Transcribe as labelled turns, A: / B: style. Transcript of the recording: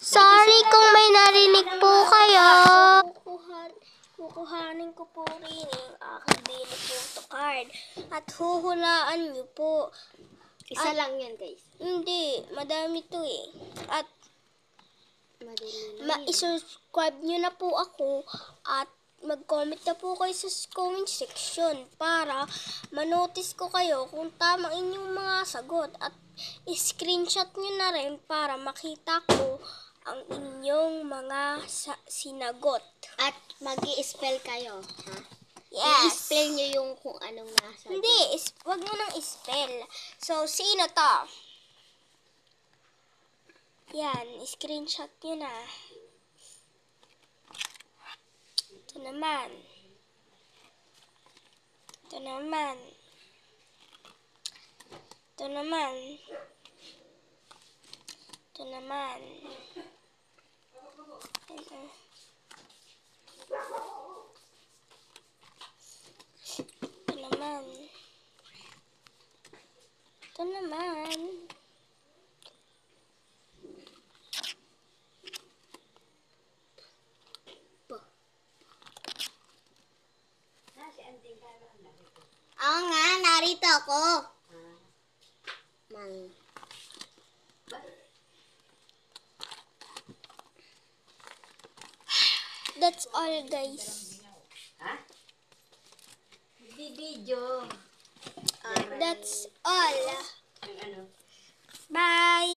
A: Sorry kung may narinig po kayo.
B: Kukuhanin ko po rin yung aking daily photo card. At huhulaan niyo po.
A: Isa lang yan, guys.
B: Hindi, madami to eh. At
A: Madali lang yan.
B: i-subscribe nyo na po ako at mag-comment na po kayo sa comment section para manotice ko kayo kung tama inyong mga sagot at i-screenshot nyo na rin para makita ko ang inyong mga sinagot.
A: At mag-i-spell kayo, ha?
B: Yes.
A: I-spell nyo yung kung anong nasa.
B: Hindi, wag mo nang spell. So, sino to? Yan, screenshot nyo na. Ito naman. Ito naman. Ito naman. Ito naman. Ito naman. Ito naman.
A: Oo nga, narito ako.
B: That's all, guys.
C: Video.
B: That's all. Bye.